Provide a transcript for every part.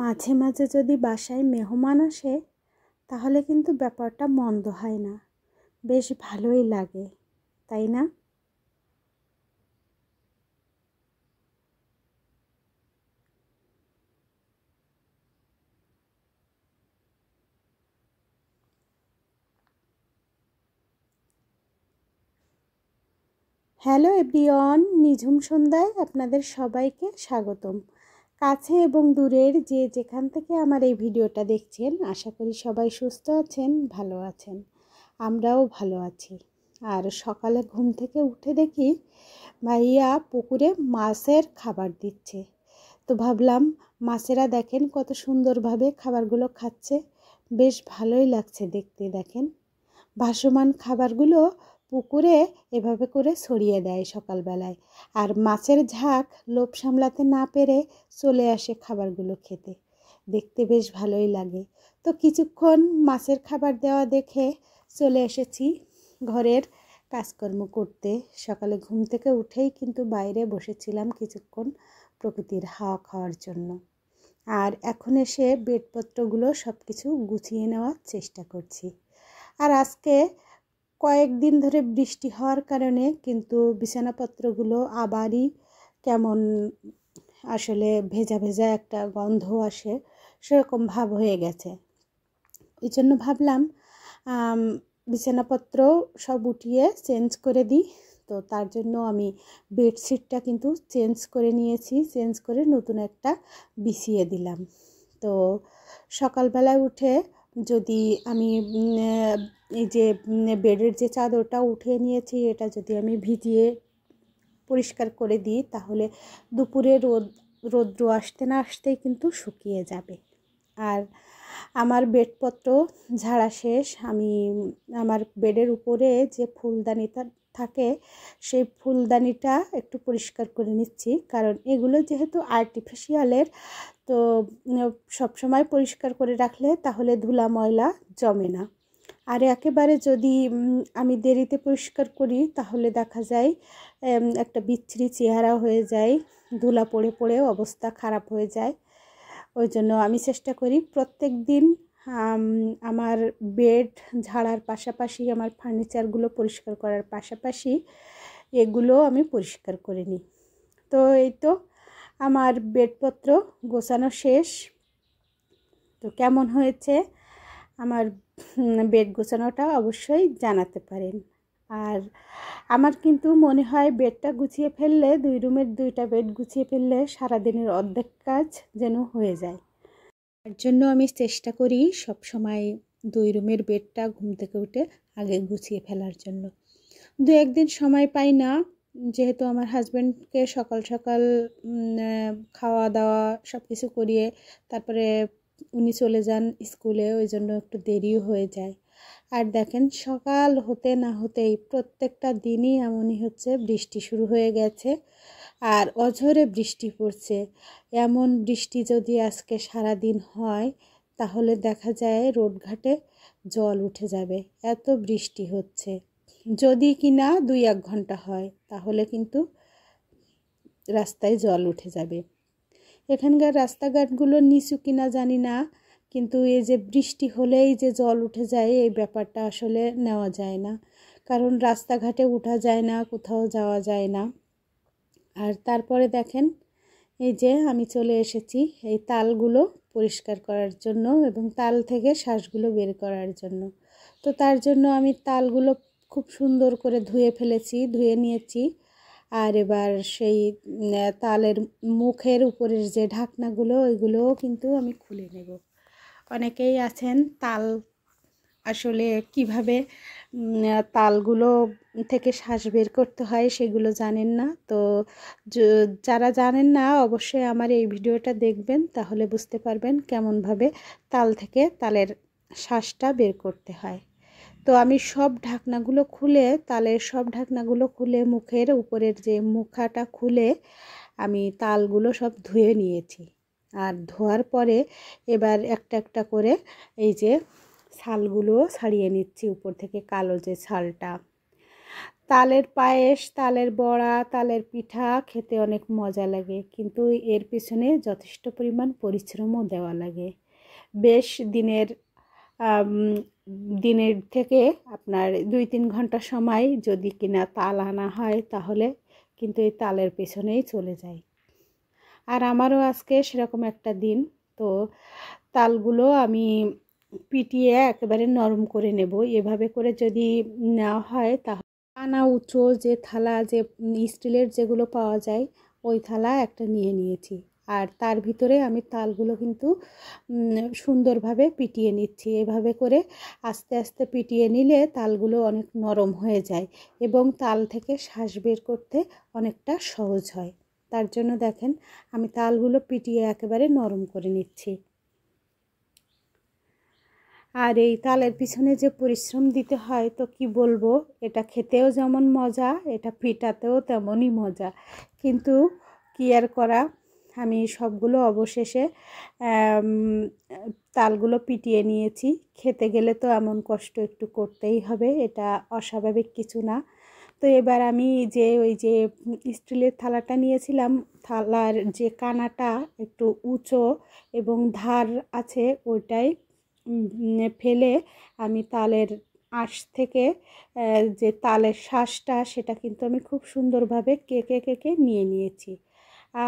মাঝে মাঝে যদি বাসায় মেহমান আসে তাহলে কিন্তু ব্যাপারটা মন্দ হয় না, বেশ ভালোই লাগে, তাই না? হ্যালো এভরিওয়ান, নিঝুম সন্ধ্যায় আপনাদের সবাইকে স্বাগতম। কাছে এবং দূরের যে যেখান থেকে আমার এই ভিডিওটা দেখছেন, আশা করি সবাই সুস্থ আছেন, ভালো আছেন। আমরাও ভালো আছি। আর সকালে ঘুম থেকে উঠে দেখি ভাইয়া পুকুরে মাছের খাবার দিচ্ছে। তো ভাবলাম মাছেরা দেখেন কত সুন্দরভাবে খাবারগুলো খাচ্ছে, বেশ ভালোই লাগছে দেখতে। দেখেন ভাসমান খাবারগুলো পুকুরে এভাবে করে ছড়িয়ে দেয় সকালবেলায়, আর মাছের ঝাঁক লোভ সামলাতে না পেরে চলে আসে খাবারগুলো খেতে। দেখতে বেশ ভালোই লাগে। তো কিছুক্ষণ মাছের খাবার দেওয়া দেখে চলে এসেছি ঘরের কাজকর্ম করতে। সকালে ঘুম থেকে উঠেই কিন্তু বাইরে বসেছিলাম কিছুক্ষণ প্রকৃতির হাওয়া খাওয়ার জন্য। আর এখন এসে বেডপত্রগুলো সব কিছু গুছিয়ে নেওয়ার চেষ্টা করছি। আর আজকে কয়েকদিন ধরে বৃষ্টি হওয়ার কারণে কিন্তু বিছানাপত্রগুলো আবারই কেমন আসলে ভেজা ভেজা একটা গন্ধ আসে, সেরকম ভাব হয়ে গেছে। এই জন্য ভাবলাম বিছানাপত্র সব উঠিয়ে চেঞ্জ করে দিই। তো তার জন্য আমি বেডশিটটা কিন্তু চেঞ্জ করে নিয়েছি, চেঞ্জ করে নতুন একটা বিছিয়ে দিলাম। তো সকালবেলায় উঠে যদি আমি এই যে বেডের যে চাদরটা উঠিয়ে নিয়েছি, এটা যদি আমি ভিজিয়ে পরিষ্কার করে দিই তাহলে দুপুরে রৌদ্র আসতে না আসতেই কিন্তু শুকিয়ে যাবে। আর আমার বেডপত্র ঝাড়া শেষ। আমি আমার বেডের উপরে যে ফুলদানিটা থাকে সেই ফুলদানিটা একটু পরিষ্কার করে নিচ্ছি, কারণ এগুলো যেহেতু আর্টিফিশিয়ালের, তো সবসময় পরিষ্কার করে রাখলে তাহলে ধুলা ময়লা জমে না। আর একেবারে যদি আমি দেরিতে পরিষ্কার করি তাহলে দেখা যায় একটা বিচ্ছিরি চেহারা হয়ে যায়, ধুলা পড়ে পড়ে অবস্থা খারাপ হয়ে যায়। ওই জন্য আমি চেষ্টা করি প্রত্যেক দিন আমার বেড ঝাড়ার পাশাপাশি, আমার ফার্নিচারগুলো পরিষ্কার করার পাশাপাশি এগুলো আমি পরিষ্কার করে নিই। তো এই তো আমার বেডপত্র গোছানো শেষ। তো কেমন হয়েছে আমার বেড গোছানোটা অবশ্যই জানাতে পারেন। আর আমার কিন্তু মনে হয় বেডটা গুছিয়ে ফেললে, 2 রুমের 2টা বেড গুছিয়ে ফেললে সারাদিনের অর্ধেক কাজ যেন হয়ে যায়। তার জন্য আমি চেষ্টা করি সব সময় 2 রুমের বেডটা ঘুম থেকে উঠে আগে গুছিয়ে ফেলার জন্য। 2-1 দিন সময় পাই না, যেহেতু আমার হাজব্যান্ডকে সকাল সকাল খাওয়া দাওয়া সব কিছু করিয়ে তারপরে উনি চলে যান স্কুলে, ওই জন্য একটু দেরিও হয়ে যায়। আর দেখেন সকাল হতে না হতেই প্রত্যেকটা দিনই এমনই হচ্ছে, বৃষ্টি শুরু হয়ে গেছে আর অঝোরে বৃষ্টি পড়ছে। এমন বৃষ্টি যদি আজকে সারা দিন হয় তাহলে দেখা যায় রোডঘাটে জল উঠে যাবে, এত বৃষ্টি হচ্ছে। যদি কিনা 2-1 ঘন্টা হয় তাহলে কিন্তু রাস্তায় জল উঠে যাবে। এখানকার রাস্তাঘাটগুলো নিচু কিনা জানি না, কিন্তু এই যে বৃষ্টি হলেই যে জল উঠে যায় এই ব্যাপারটা আসলে নেওয়া যায় না, কারণ রাস্তাঘাটে উঠা যায় না, কোথাও যাওয়া যায় না। আর তারপরে দেখেন এই যে আমি চলে এসেছি এই তালগুলো পরিষ্কার করার জন্য এবং তাল থেকে শ্বাসগুলো বের করার জন্য। তো তার জন্য আমি তালগুলো খুব সুন্দর করে ধুয়ে নিয়েছি। আর এবার সেই তালের মুখের উপরের যে ঢাকনাগুলো ওইগুলোও কিন্তু আমি খুলে নেব। অনেকেই আছেন তাল আসলে কিভাবে তালগুলো থেকে শ্বাস বের করতে হয় সেগুলো জানেন না। তো যারা জানেন না অবশ্যই আমার এই ভিডিওটা দেখবেন, তাহলে বুঝতে পারবেন কেমনভাবে তাল থেকে তালের শ্বাসটা বের করতে হয়। তো আমি সব ঢাকনাগুলো খুলে, তালের সব ঢাকনাগুলো খুলে মুখের উপরের যে মুখাটা খুলে আমি তালগুলো সব ধুয়ে নিয়েছি। আর ধোয়ার পরে এবার একটা একটা করে এই যে ছালগুলো ছাড়িয়ে নিচ্ছি, উপর থেকে কালো যে ছালটা। তালের পায়েস, তালের বড়া, তালের পিঠা খেতে অনেক মজা লাগে, কিন্তু এর পিছনে যথেষ্ট পরিমাণ পরিশ্রমও দেওয়া লাগে। বেশ আম, দিনের থেকে আপনার 2-3 ঘন্টা সময় যদি কিনা তাল আনা হয়, তাহলে কিন্তু এই তালের পেছনেই চলে যায়। আর আমারও আজকে সেরকম একটা দিন। তো তালগুলো আমি পিটিয়ে একেবারে নরম করে নেব। এভাবে করে যদি নেওয়া হয়, তাহলে কানা উঁচু যে থালা, যে স্টিলের যেগুলো পাওয়া যায়, ওই থালা একটা নিয়ে নিয়েছি। আর তার ভিতরে আমি তালগুলো কিন্তু সুন্দরভাবে পিটিয়ে নিচ্ছি। এভাবে করে আস্তে আস্তে পিটিয়ে নিলে তালগুলো অনেক নরম হয়ে যায় এবং তাল থেকে শাঁস বের করতে অনেকটা সহজ হয়। তার জন্য দেখেন আমি তালগুলো পিটিয়ে একেবারে নরম করে নিচ্ছি। আর এই তালের পিছনে যে পরিশ্রম দিতে হয়, তো কি বলবো, এটা খেতেও যেমন মজা, এটা পিটাতেও তেমনই মজা। কিন্তু কি আর করা, আমি সবগুলো অবশেষে তালগুলো পিটিয়ে নিয়েছি। খেতে গেলে তো এমন কষ্ট একটু করতেই হবে, এটা অস্বাভাবিক কিছু না। তো এবার আমি ওই যে স্টিলের থালাটা নিয়েছিলাম, থালার যে কানাটা একটু উঁচু এবং ধার আছে, ওইটাই ফেলে আমি তালের আঁশ থেকে যে তালের শাঁসটা, সেটা কিন্তু আমি খুব সুন্দরভাবে কেকে কেকে নিয়ে নিয়েছি।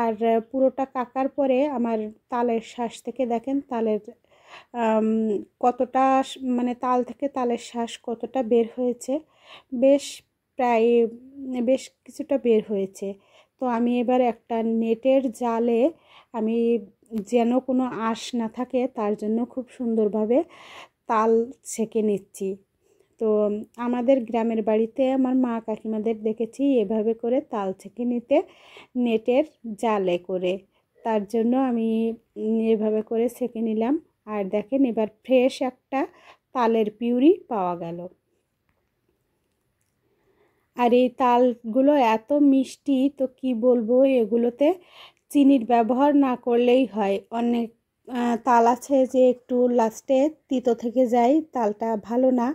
আর পুরোটা কাকার পরে আমার তালের শাঁস থেকে দেখেন তালের কতটা, মানে তাল থেকে তালের শাঁস কতটা বের হয়েছে। বেশ প্রায় বেশ কিছুটা বের হয়েছে। তো আমি এবার একটা নেটের জালে আমি, যেন কোনো আঁশ না থাকে তার জন্য খুব সুন্দরভাবে তাল ছেঁকে নিচ্ছি। তো আমাদের গ্রামের বাড়িতে আমার মা কাকিমাদের দেখেছি এভাবে করে তাল ছেঁকে নিতে, নেটের জালে করে। তার জন্য আমি এভাবে করে ছেঁকে নিলাম। আর দেখেন এবার ফ্রেশ একটা তালের পিউরি পাওয়া গেল। আর এই তালগুলো এত মিষ্টি, তো কি বলবো, এগুলোতে চিনির ব্যবহার না করলেই হয়। অনেক তাল আছে যে একটু লাস্টে তিতো থেকে যায়, তালটা ভালো না।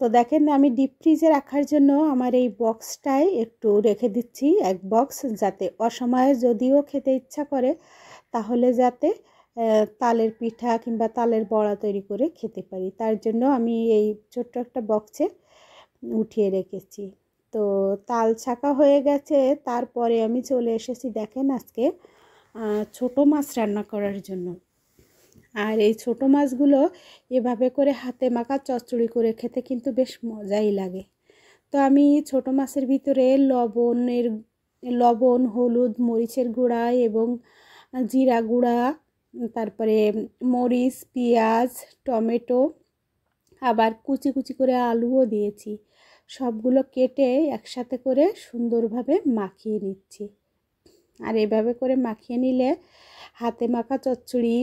তো দেখেন আমি ডিপ ফ্রিজে রাখার জন্য আমার এই বক্সটায় একটু রেখে দিচ্ছি, এক বক্স, যাতে অসময়ে যদিও খেতে ইচ্ছা করে, তাহলে যাতে তালের পিঠা কিংবা তালের বড়া তৈরি করে খেতে পারি। তার জন্য আমি এই ছোট্ট একটা বক্সে উঠিয়ে রেখেছি। তো তাল ছাঁকা হয়ে গেছে, তারপরে আমি চলে এসেছি দেখেন আজকে ছোট মাছ রান্না করার জন্য। আর এই ছোট মাছগুলো এভাবে করে হাতে মাখা চচ্চড়ি করে খেতে কিন্তু বেশ মজাই লাগে। তো আমি ছোট মাছের ভিতরে লবণ, হলুদ, মরিচের গুঁড়া এবং জিরা গুঁড়া, তারপরে মরিচ, পেঁয়াজ, টমেটো, আবার কুচি কুচি করে আলুও দিয়েছি। সবগুলো কেটে একসাথে করে সুন্দরভাবে মাখিয়ে নিচ্ছি। আর এভাবে করে মাখিয়ে নিলে হাতে মাখা চচ্চড়ি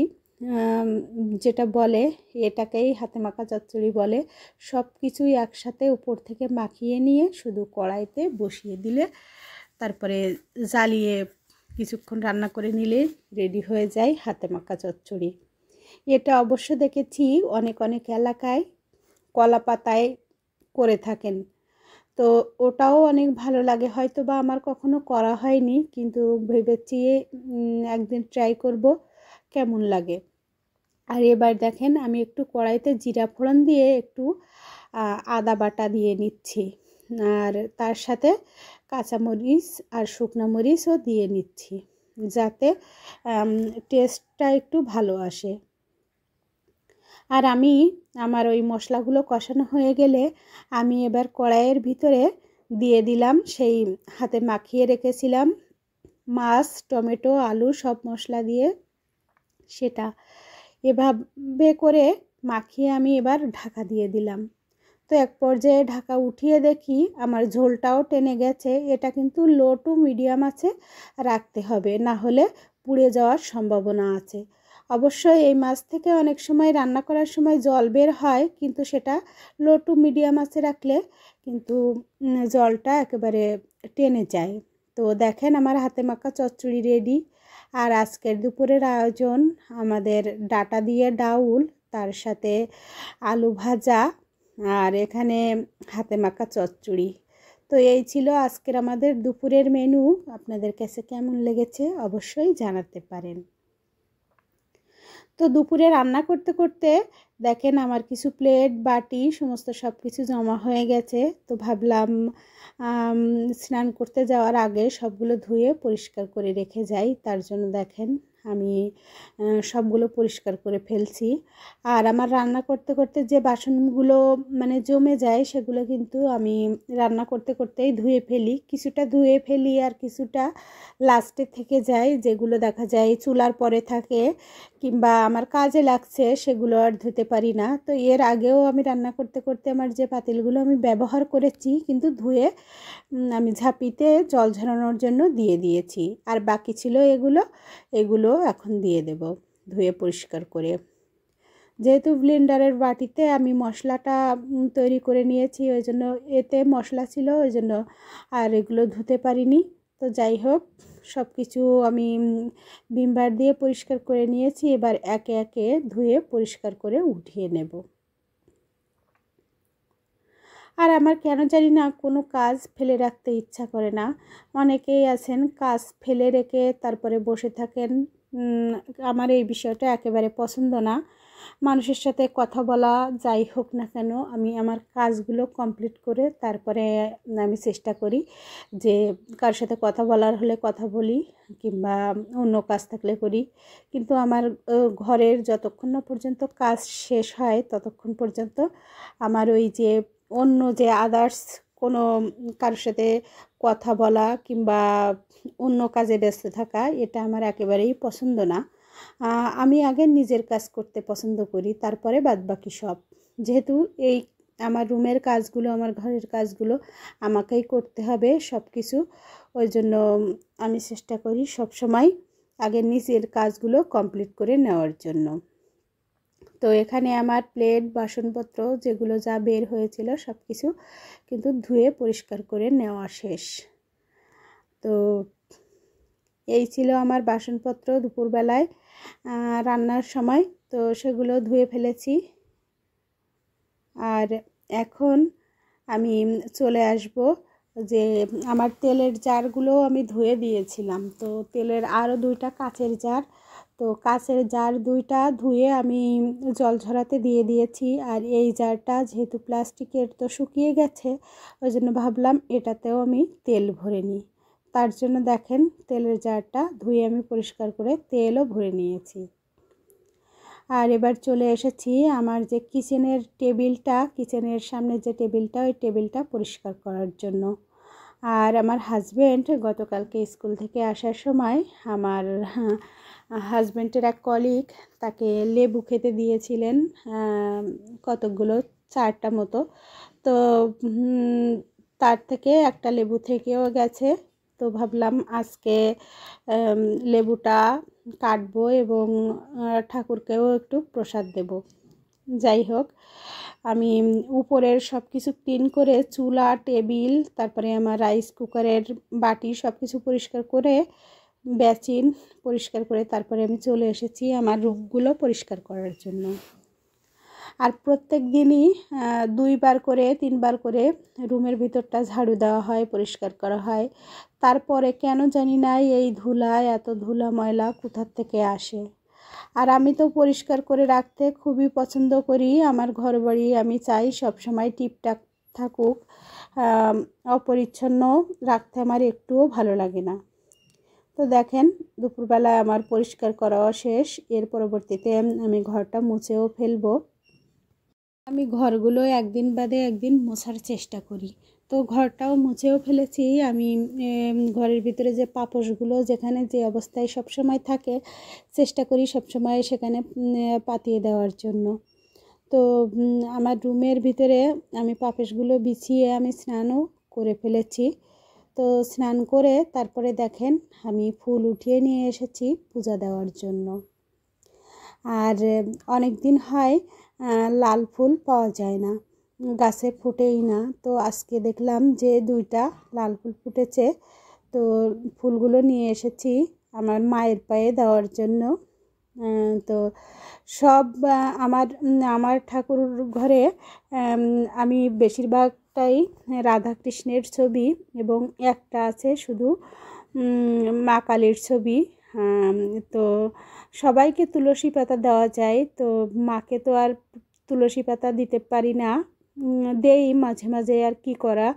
যেটা বলে, এটাকেই হাতে মাখা চচ্চড়ি বলে। সব কিছুই একসাথে উপর থেকে মাখিয়ে নিয়ে শুধু কড়াইতে বসিয়ে দিলে, তারপরে জ্বালিয়ে কিছুক্ষণ রান্না করে নিলে রেডি হয়ে যায় হাতে মাখা চচ্চড়ি। এটা অবশ্য দেখেছি অনেক অনেক এলাকায় কলা পাতায় করে থাকেন। তো ওটাও অনেক ভালো লাগে, হয়তো বা আমার কখনো করা হয়নি, কিন্তু ভেবেছি একদিন ট্রাই করব কেমন লাগে। আর এবার দেখেন আমি একটু কড়াইতে জিরা ফোড়ন দিয়ে একটু আদা বাটা দিয়ে নিচ্ছি। আর তার সাথে কাঁচামরিচ আর শুকনো মরিচও দিয়ে নিচ্ছি, যাতে টেস্টটা একটু ভালো আসে। আর আমার ওই মশলাগুলো কষানো হয়ে গেলে আমি এবার কড়াইয়ের ভিতরে দিয়ে দিলাম সেই হাতে মাখিয়ে রেখেছিলাম মাছ, টমেটো, আলু সব মশলা দিয়ে, সেটা এভাবে করে মাখিয়ে আমি এবার ঢাকা দিয়ে দিলাম। তো এক পর্যায়ে ঢাকা উঠিয়ে দেখি আমার ঝোলটাও টেনে গেছে। এটা কিন্তু লো টু মিডিয়াম আছে রাখতে হবে, না হলে পুড়ে যাওয়ার সম্ভাবনা আছে। অবশ্যই এই মাছ থেকে অনেক সময় রান্না করার সময় জল বের হয়, কিন্তু সেটা লো টু মিডিয়াম আছে রাখলে কিন্তু জলটা একেবারে টেনে যায়। তো দেখেন আমার হাতে মাখা চচ্চড়ি রেডি। আর আজকের দুপুরের আয়োজন আমাদের ডাঁটা দিয়ে ডাউল, তার সাথে আলু ভাজা, আর এখানে হাতে মাখা চচ্চড়ি। তো এই ছিল আজকের আমাদের দুপুরের মেনু। আপনাদের কাছে কেমন লেগেছে অবশ্যই জানাতে পারেন। তো দুপুরে রান্না করতে করতে দেখেন আমার কিছু প্লেট বাটি সমস্ত সব কিছু জমা হয়ে গেছে। তো ভাবলাম স্নান করতে যাওয়ার আগে সবগুলো ধুয়ে পরিষ্কার করে রেখে যাই। তার জন্য দেখেন আমি সবগুলো পরিষ্কার করে ফেলছি। আর আমার রান্না করতে করতে যে বাসনগুলো মানে জমে যায় সেগুলো কিন্তু আমি রান্না করতে করতেই ধুয়ে ফেলি। কিছুটা ধুয়ে ফেলি আর কিছুটা লাস্টে থেকে যায়, যেগুলো দেখা যায় চুলার পরে থাকে কিংবা আমার কাজে লাগছে, সেগুলো আর ধুতে পারি না। তো এর আগেও আমি রান্না করতে করতে আমার যে পাতিলগুলো আমি ব্যবহার করেছি কিন্তু ধুয়ে আমি ঝাঁপিতে জল ঝরানোর জন্য দিয়ে দিয়েছি। আর বাকি ছিল এগুলো এখন দিয়ে দেব ধুয়ে পরিষ্কার করে। যেহেতু ব্লেন্ডারের বাটিতে আমি মশলাটা তৈরি করে নিয়েছি, ওই জন্য এতে মশলা ছিল, ওই জন্য আর এগুলো ধুতে পারিনি। তো যাই হোক, সব কিছু আমি ভিম বার দিয়ে পরিষ্কার করে নিয়েছি। এবার একে একে ধুয়ে পরিষ্কার করে উঠিয়ে নেব। আর আমার কেন জানি না কোনো কাজ ফেলে রাখতে ইচ্ছা করে না। অনেকেই আছেন কাজ ফেলে রেখে তারপরে বসে থাকেন। আমার এই বিষয়টা একেবারে পছন্দ না। মানুষের সাথে কথা বলা যাই হোক না কেন, আমি আমার কাজগুলো কমপ্লিট করে তারপরে আমি চেষ্টা করি যে কার সাথে কথা বলার হলে কথা বলি কিংবা অন্য কাজ থাকলে করি। কিন্তু আমার ঘরের যতক্ষণ না পর্যন্ত কাজ শেষ হয় ততক্ষণ পর্যন্ত আমার ওই যে অন্য যে আদার্স কোনো কারোর সাথে কথা বলা কিংবা অন্য কাজে ব্যস্ত থাকা, এটা আমার একেবারেই পছন্দ না। আমি আগে নিজের কাজ করতে পছন্দ করি, তারপরে বাদবাকি সব। যেহেতু এই আমার রুমের কাজগুলো, আমার ঘরের কাজগুলো আমাকেই করতে হবে সব কিছু, ওই জন্য আমি চেষ্টা করি সব সময় আগে নিজের কাজগুলো কমপ্লিট করে নেওয়ার জন্য। তো এখানে আমার প্লেট বাসনপত্র যেগুলো যা বের হয়েছিল সব কিছু কিন্তু ধুয়ে পরিষ্কার করে নেওয়া শেষ। তো এই ছিল আমার বাসনপত্র দুপুরবেলায় রান্নার সময়। তো সেগুলো ধুয়ে ফেলেছি। আর এখন আমি চলে আসব যে আমার তেলের জারগুলো আমি ধুয়ে দিয়েছিলাম। তো তেলের আরও 2টা কাচের জার, তো কাচের জার 2টা ধুয়ে আমি জল ঝরাতে দিয়ে দিয়েছি। আর এই জারটা যেহেতু প্লাস্টিকের তো শুকিয়ে গেছে, ওই জন্য ভাবলাম এটাতেও আমি তেল ভরে নিই। তার জন্য দেখেন তেলের জারটা ধুয়ে আমি পরিষ্কার করে তেলও ভরে নিয়েছি। আর এবার চলে এসেছি আমার যে কিচেনের সামনে যে টেবিলটা, ওই টেবিলটা পরিষ্কার করার জন্য। আর আমার হাজব্যান্ড গতকালকে স্কুল থেকে আসার সময় আমার হাজব্যান্ডের এক কলিগ তাকে লেবু খেতে দিয়েছিলেন, কতকগুলো 4টা মতো। তো তার থেকে একটা লেবু থেকেও গেছে। তো ভাবলাম আজকে লেবুটা কাটবো এবং ঠাকুরকেও একটু প্রসাদ দেব। যাই হোক, আমি উপরের সব কিছু ক্লিন করে চুলা, টেবিল, তারপরে আমার রাইস কুকারের বাটি সব কিছু পরিষ্কার করে বেসিন পরিষ্কার করে তারপরে আমি চলে এসেছি আমার রুমগুলো পরিষ্কার করার জন্য। আর প্রত্যেক দিনই 2বার করে 3বার করে রুমের ভিতরটা ঝাড়ু দেওয়া হয়, পরিষ্কার করা হয়। তারপরে কেন জানি না এই এত ধুলা ময়লা কোথার থেকে আসে। আর আমি তো পরিষ্কার করে রাখতে খুবই পছন্দ করি। আমার ঘরবাড়ি আমি চাই সবসময় টিপটাপ থাকুক, অপরিচ্ছন্ন রাখতে আমার একটুও ভালো লাগে না। তো দেখেন দুপুরবেলায় আমার পরিষ্কার করাও শেষ। এর পরবর্তীতে আমি ঘরটা মুছেও ফেলবো। আমি ঘরগুলো একদিন বাদে একদিন মোছার চেষ্টা করি। তো ঘরটাও মুছেও ফেলেছি আমি। ঘরের ভিতরে যে পাপোশগুলো যেখানে যে অবস্থায় সবসময় থাকে, চেষ্টা করি সবসময় সেখানে পাতিয়ে দেওয়ার জন্য। তো আমার রুমের ভিতরে আমি পাপোশগুলো বিছিয়ে আমি স্নানও করে ফেলেছি। তো স্নান করে তারপরে দেখেন আমি ফুল উঠিয়ে নিয়ে এসেছি পূজা দেওয়ার জন্য। আর অনেক দিন হয় লাল ফুল পাওয়া যায় না, গাছে ফোটেই না। তো আজকে দেখলাম যে 2টা লাল ফুল ফুটেছে। তো ফুলগুলো নিয়ে এসেছি আমার মায়ের পায়ে দেওয়ার জন্য। তো সব আমার ঠাকুর ঘরে আমি বেশিরভাগটাই রাধাকৃষ্ণের ছবি এবং একটা আছে শুধু মা কালীর ছবি। তো সবাইকে তুলসী পাতা দেওয়া যায়, তো মাকে তো আর তুলসী পাতা দিতে পারি না, দেই মাঝে মাঝে, আর কি করা,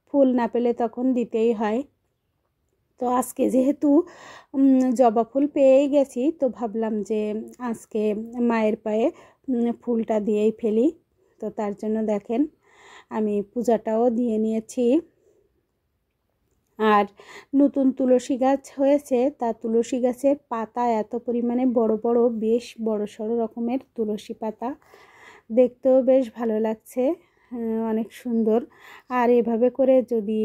ফুল না পেলে তখন দিতেই হয়। তো আজকে যেহেতু জবা ফুল পেয়েই গেছি, তো ভাবলাম যে আজকে মায়ের পায়ে ফুলটা দিয়েই ফেলি। তো তার জন্য দেখেন আমি পূজাটাও দিয়ে নিয়েছি। আর নতুন তুলসী গাছ হয়েছে, তা তুলসী গাছের পাতা এত পরিমাণে বড় বড়, বেশ বড় সড়ো রকমের তুলসী পাতা, দেখতেও বেশ ভালো লাগছে, অনেক সুন্দর। আর এভাবে করে যদি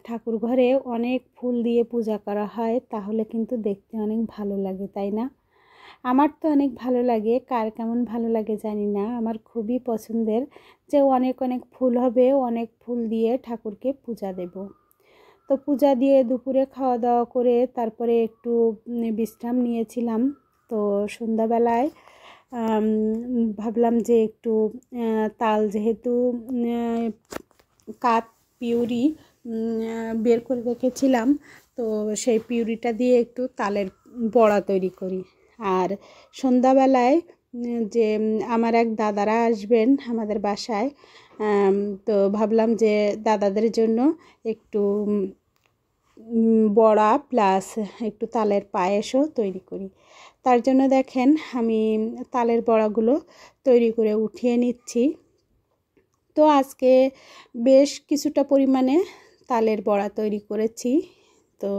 ঠাকুর ঘরে অনেক ফুল দিয়ে পূজা করা হয় তাহলে কিন্তু দেখতে অনেক ভালো লাগে, তাই না? আমার তো অনেক ভালো লাগে, কার কেমন ভালো লাগে জানি না, আমার খুবই পছন্দের যে অনেক অনেক ফুল হবে, অনেক ফুল দিয়ে ঠাকুরকে পূজা দেব। তো পূজা দিয়ে দুপুরে খাওয়া দাওয়া করে তারপরে একটু বিশ্রাম নিয়েছিলাম। তো সন্ধ্যাবেলায় ভাবলাম যে একটু তাল, যেহেতু কাপ পিউরি বের করে রেখেছিলাম, তো সেই পিউরিটা দিয়ে একটু তালের বড়া তৈরি করি। আর সন্ধ্যাবেলায় যে আমার এক দাদারা আসবেন আমাদের বাসায়, তো ভাবলাম যে দাদাদের জন্য একটু বড়া প্লাস একটু তালের পায়েসও তৈরি করি। তার জন্য দেখেন আমি তালের বড়াগুলো তৈরি করে উঠিয়ে নিচ্ছি। তো আজকে বেশ কিছুটা পরিমাণে তালের বড়া তৈরি করেছি, তো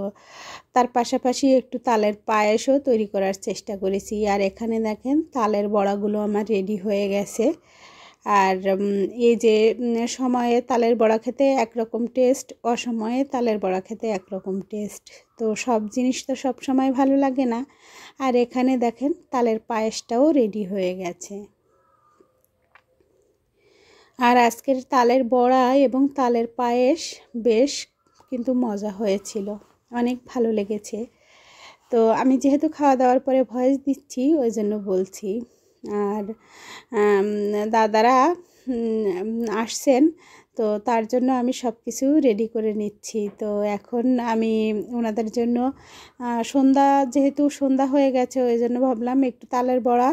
তার পাশাপাশি একটু তালের পায়েসও তৈরি করার চেষ্টা করেছি। আর এখানে দেখেন তালের বড়াগুলো আমার রেডি হয়ে গেছে। আর এই যে সময়ে তালের বড়া খেতে একরকম টেস্ট, অসময়ে তালের বড়া খেতে একরকম টেস্ট, তো সব জিনিস তো সব সময় ভালো লাগে না। আর এখানে দেখেন তালের পায়েসটাও রেডি হয়ে গেছে। আর আজকের তালের বড়া এবং তালের পায়েস বেশ কিন্তু মজা হয়েছিল, অনেক ভালো লেগেছে। তো আমি যেহেতু খাওয়া দাওয়ার পরে ভয়েস দিচ্ছি ওই জন্য বলছি। আর দাদারা আসছেন, তো তার জন্য আমি সব কিছু রেডি করে নিচ্ছি। তো এখন আমি ওনাদের জন্য যেহেতু সন্ধ্যা হয়ে গেছে ওই জন্য ভাবলাম একটু তালের বড়া,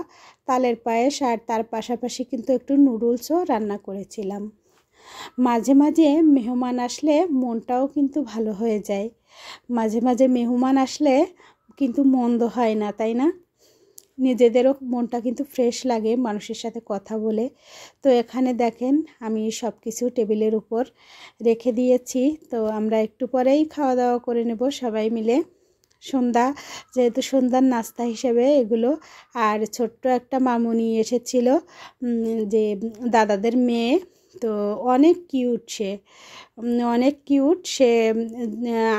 তালের পায়েস, আর তার পাশাপাশি কিন্তু একটু নুডলসও রান্না করেছিলাম। মাঝে মাঝে মেহমান আসলে মনটাও কিন্তু ভালো হয়ে যায়, মাঝে মাঝে মেহমান আসলে কিন্তু মন্দ হয় না, তাই না? নিজেদেরও মনটা কিন্তু ফ্রেশ লাগে মানুষের সাথে কথা বলে। তো এখানে দেখেন আমি সব কিছু টেবিলের উপর রেখে দিয়েছি। তো আমরা একটু পরেই খাওয়া দাওয়া করে নেব সবাই মিলে, যেহেতু সন্ধ্যার নাস্তা হিসেবে এগুলো। আর ছোট্ট একটা মামুনি এসেছিল, যে দাদাদের মেয়ে, তো অনেক কিউট সে, অনেক কিউট সে,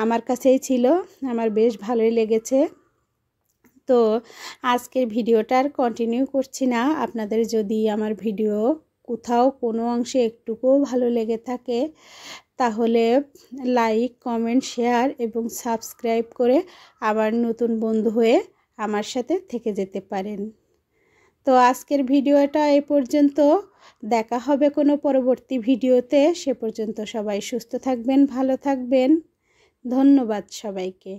আমার কাছেই ছিল, আমার বেশ ভালোই লেগেছে। তো আজকের ভিডিওটা আর কন্টিনিউ করছি না। আপনাদের যদি আমার ভিডিও কোথাও কোনো অংশে একটুকুও ভালো লেগে থাকে তাহলে লাইক, কমেন্ট, শেয়ার এবং সাবস্ক্রাইব করে আবার নতুন বন্ধু হয়ে আমার সাথে থেকে যেতে পারেন। তো আজকের ভিডিওটা এ পর্যন্ত, দেখা হবে কোনো পরবর্তী ভিডিওতে। সে পর্যন্ত সবাই সুস্থ থাকবেন, ভালো থাকবেন। ধন্যবাদ সবাইকে।